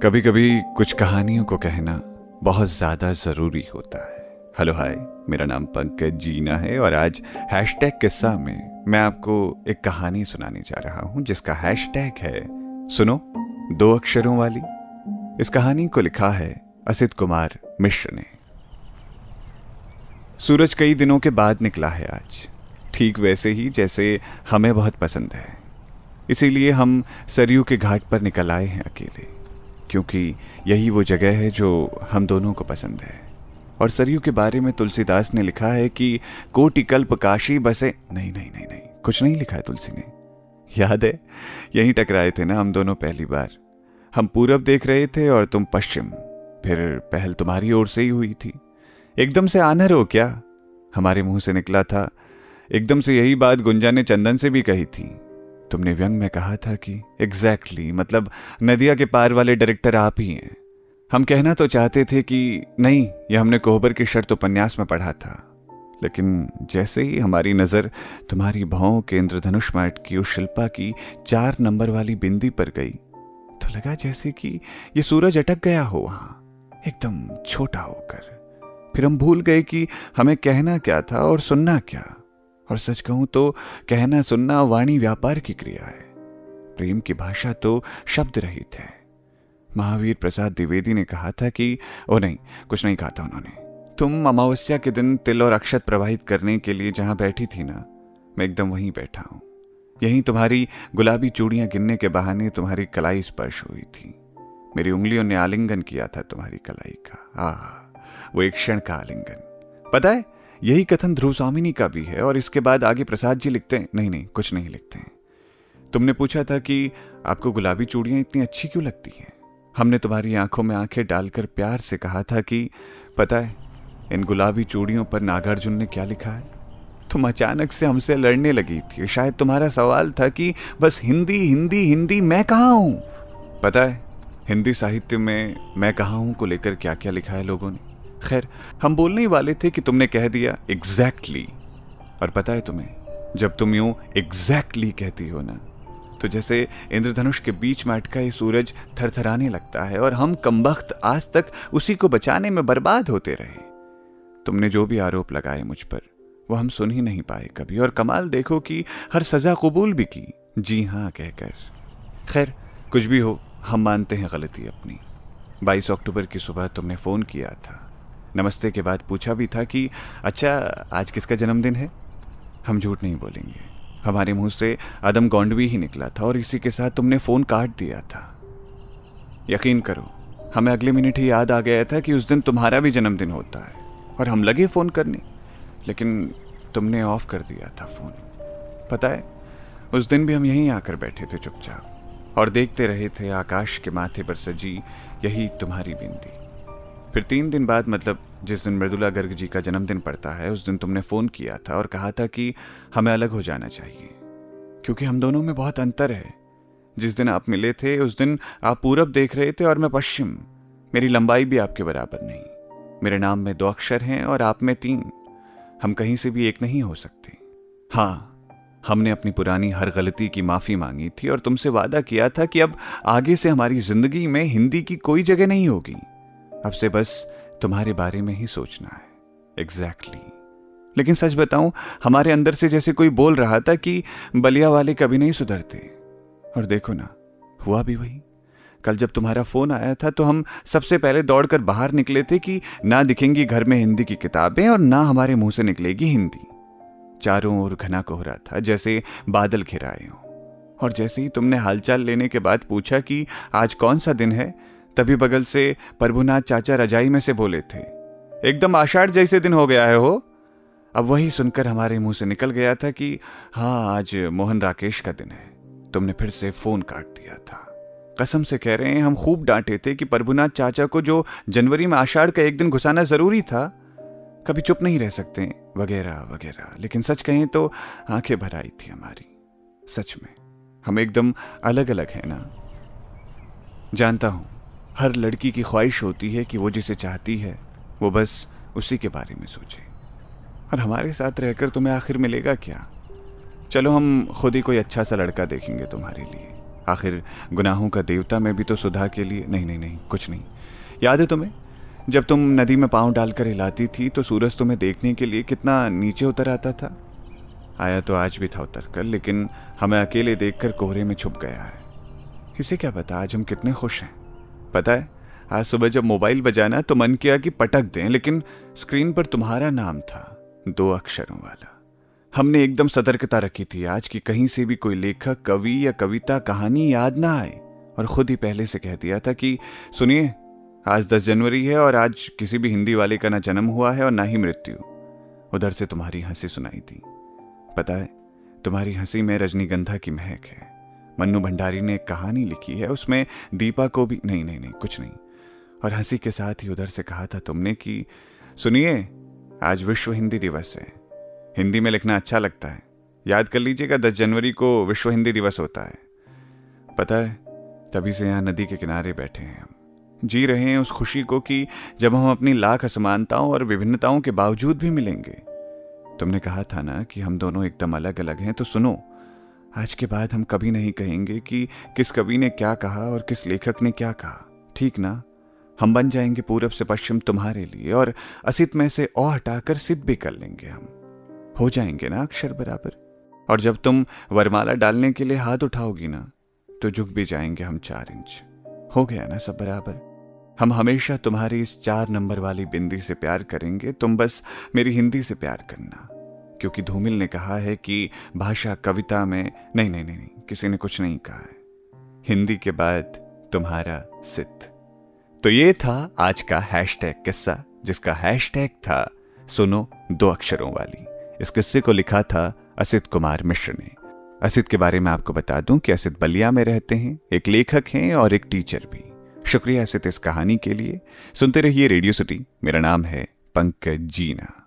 कभी कभी कुछ कहानियों को कहना बहुत ज़्यादा ज़रूरी होता है। हेलो हाय, मेरा नाम पंकज जीना है और आज हैशटैग किस्सा में मैं आपको एक कहानी सुनाने जा रहा हूं जिसका हैशटैग है सुनो, 2 अक्षरों वाली। इस कहानी को लिखा है असित कुमार मिश्र ने। सूरज कई दिनों के बाद निकला है आज, ठीक वैसे ही जैसे हमें बहुत पसंद है। इसीलिए हम सरयू के घाट पर निकल आए हैं अकेले, क्योंकि यही वो जगह है जो हम दोनों को पसंद है। और सरयू के बारे में तुलसीदास ने लिखा है कि कोटि कल्प काशी बसे। नहीं नहीं नहीं नहीं, कुछ नहीं लिखा है तुलसी ने। याद है, यहीं टकराए थे ना हम दोनों पहली बार। हम पूरब देख रहे थे और तुम पश्चिम, फिर पहल तुम्हारी ओर से ही हुई थी। एकदम से आनर हो क्या, हमारे मुंह से निकला था। एकदम से यही बात गुंजा ने चंदन से भी कही थी। तुमने व्यंग में कहा था कि एग्जैक्टली मतलब नदिया के पार वाले डायरेक्टर आप ही हैं। हम कहना तो चाहते थे कि नहीं, यह हमने कोहबर की शर्त उपन्यास में पढ़ा था, लेकिन जैसे ही हमारी नजर तुम्हारी भौं के इंद्रधनुष में अटकी उस शिल्पा की 4 नंबर वाली बिंदी पर गई तो लगा जैसे कि ये सूरज अटक गया हो वहां, एकदम छोटा होकर। फिर हम भूल गए कि हमें कहना क्या था और सुनना क्या। और सच कहूं तो कहना सुनना वाणी व्यापार की क्रिया है। प्रेम की भाषा तो शब्द रहित है। महावीर प्रसाद द्विवेदी ने कहा था कि ओ नहीं, कुछ नहीं कहा था उन्होंने। तुम अमावस्या के दिन तिल और अक्षत प्रवाहित करने के लिए जहां बैठी थी ना, मैं एकदम वहीं बैठा हूं। यहीं तुम्हारी गुलाबी चूड़ियां गिनने के बहाने तुम्हारी कलाई स्पर्श हुई थी। मेरी उंगलियों ने आलिंगन किया था तुम्हारी कलाई का। वो एक क्षण का आलिंगन। पता है, यही कथन ध्रुव स्वामिनी का भी है। और इसके बाद आगे प्रसाद जी लिखते हैं, नहीं नहीं कुछ नहीं लिखते हैं। तुमने पूछा था कि आपको गुलाबी चूड़ियां इतनी अच्छी क्यों लगती हैं। हमने तुम्हारी आंखों में आंखें डालकर प्यार से कहा था कि पता है, इन गुलाबी चूड़ियों पर नागार्जुन ने क्या लिखा है। तुम अचानक से हमसे लड़ने लगी थी। शायद तुम्हारा सवाल था कि बस हिंदी हिंदी हिंदी, मैं कहाँ हूं। पता है, हिंदी साहित्य में मैं कहाँ हूं को लेकर क्या क्या लिखा है लोगों ने। खैर, हम बोलने ही वाले थे कि तुमने कह दिया एग्जैक्टली। और पता है तुम्हें, जब तुम यूं एग्जैक्टली कहती हो ना, तो जैसे इंद्रधनुष के बीच में अटका ये सूरज थरथराने लगता है और हम कमबख्त आज तक उसी को बचाने में बर्बाद होते रहे। तुमने जो भी आरोप लगाए मुझ पर, वो हम सुन ही नहीं पाए कभी। और कमाल देखो कि हर सजा कबूल भी की, जी हाँ कहकर। खैर, कुछ भी हो, हम मानते हैं गलती अपनी। 22 अक्टूबर की सुबह तुमने फोन किया था। नमस्ते के बाद पूछा भी था कि अच्छा, आज किसका जन्मदिन है। हम झूठ नहीं बोलेंगे, हमारे मुंह से अदम गौंडवी ही निकला था और इसी के साथ तुमने फ़ोन काट दिया था। यकीन करो, हमें अगले मिनट ही याद आ गया था कि उस दिन तुम्हारा भी जन्मदिन होता है। और हम लगे फ़ोन करने, लेकिन तुमने ऑफ कर दिया था फ़ोन। पता है, उस दिन भी हम यहीं आकर बैठे थे चुपचाप और देखते रहे थे आकाश के माथे पर सजी यही तुम्हारी बिंदी। फिर 3 दिन बाद, मतलब जिस दिन मृदुला गर्ग जी का जन्मदिन पड़ता है, उस दिन तुमने फ़ोन किया था और कहा था कि हमें अलग हो जाना चाहिए, क्योंकि हम दोनों में बहुत अंतर है। जिस दिन आप मिले थे उस दिन आप पूरब देख रहे थे और मैं पश्चिम। मेरी लंबाई भी आपके बराबर नहीं। मेरे नाम में 2 अक्षर हैं और आप में 3। हम कहीं से भी एक नहीं हो सकते। हाँ, हमने अपनी पुरानी हर गलती की माफ़ी मांगी थी और तुमसे वादा किया था कि अब आगे से हमारी ज़िंदगी में हिंदी की कोई जगह नहीं होगी। अब से बस तुम्हारे बारे में ही सोचना है। एग्जैक्टली। लेकिन सच बताऊं, हमारे अंदर से जैसे कोई बोल रहा था कि बलिया वाले कभी नहीं सुधरते। और देखो ना, हुआ भी वही। कल जब तुम्हारा फोन आया था तो हम सबसे पहले दौड़कर बाहर निकले थे कि ना दिखेंगी घर में हिंदी की किताबें और ना हमारे मुंह से निकलेगी हिंदी। चारों ओर घना कोहरा था, जैसे बादल घिराए हों। और जैसे ही तुमने हालचाल लेने के बाद पूछा कि आज कौन सा दिन है, तभी बगल से प्रभुनाथ चाचा रजाई में से बोले थे, एकदम आषाढ़ जैसे दिन हो गया है हो। अब वही सुनकर हमारे मुंह से निकल गया था कि हाँ, आज मोहन राकेश का दिन है। तुमने फिर से फोन काट दिया था। कसम से कह रहे हैं, हम खूब डांटे थे कि प्रभुनाथ चाचा को जो जनवरी में आषाढ़ का एक दिन घुसाना जरूरी था, कभी चुप नहीं रह सकते, वगैरह वगैरह। लेकिन सच कहें तो आंखें भर आई थी हमारी। सच में हम एकदम अलग अलग हैं ना। जानता हूं, हर लड़की की ख्वाहिश होती है कि वो जिसे चाहती है वो बस उसी के बारे में सोचे। और हमारे साथ रहकर तुम्हें आखिर मिलेगा क्या। चलो, हम खुद ही कोई अच्छा सा लड़का देखेंगे तुम्हारे लिए। आखिर गुनाहों का देवता में भी तो सुधा के लिए। नहीं नहीं नहीं, कुछ नहीं। याद है तुम्हें, जब तुम नदी में पाँव डालकर हिलाती थी तो सूरज तुम्हें देखने के लिए कितना नीचे उतर आता था? आया तो आज भी था उतर कर, लेकिन हमें अकेले देखकर कोहरे में छुप गया है। इसे क्या पता आज हम कितने खुश हैं। पता है, आज सुबह जब मोबाइल बजाना तो मन किया कि पटक दें, लेकिन स्क्रीन पर तुम्हारा नाम था, 2 अक्षरों वाला। हमने एकदम सतर्कता रखी थी आज कि कहीं से भी कोई लेखक, कवि या कविता, कहानी याद ना आए, और खुद ही पहले से कह दिया था कि सुनिए, आज 10 जनवरी है और आज किसी भी हिंदी वाले का ना जन्म हुआ है और ना ही मृत्यु। उधर से तुम्हारी हंसी सुनाई थी। पता है, तुम्हारी हंसी में रजनीगंधा की महक है। मन्नू भंडारी ने एक कहानी लिखी है, उसमें दीपा को भी। नहीं नहीं नहीं, कुछ नहीं। और हंसी के साथ ही उधर से कहा था तुमने कि सुनिए, आज विश्व हिंदी दिवस है। हिंदी में लिखना अच्छा लगता है, याद कर लीजिएगा 10 जनवरी को विश्व हिंदी दिवस होता है। पता है, तभी से यहाँ नदी के किनारे बैठे हैं हम, जी रहे हैं उस खुशी को कि जब हम अपनी लाख असमानताओं और विभिन्नताओं के बावजूद भी मिलेंगे। तुमने कहा था ना कि हम दोनों एकदम अलग अलग हैं, तो सुनो, आज के बाद हम कभी नहीं कहेंगे कि किस कवि ने क्या कहा और किस लेखक ने क्या कहा, ठीक ना? हम बन जाएंगे पूरब से पश्चिम तुम्हारे लिए, और असित में से औ हटाकर सिद्ध भी कर लेंगे। हम हो जाएंगे ना अक्षर बराबर। और जब तुम वरमाला डालने के लिए हाथ उठाओगी ना, तो झुक भी जाएंगे हम 4 इंच। हो गया ना सब बराबर। हम हमेशा तुम्हारी इस 4 नंबर वाली बिंदी से प्यार करेंगे, तुम बस मेरी हिंदी से प्यार करना, क्योंकि धूमिल ने कहा है कि भाषा कविता में। नहीं नहीं नहीं, किसी ने कुछ नहीं कहा है। हिंदी के बाद तुम्हारा सिद्ध। तो ये था आज का हैशटैग किस्सा, जिसका हैशटैग था सुनो 2 अक्षरों वाली। इस किस्से को लिखा था असित कुमार मिश्र ने। असित के बारे में आपको बता दूं कि असित बलिया में रहते हैं, एक लेखक हैं और एक टीचर भी। शुक्रिया असित इस कहानी के लिए। सुनते रहिए रेडियो सिटी। मेरा नाम है पंकज जीना।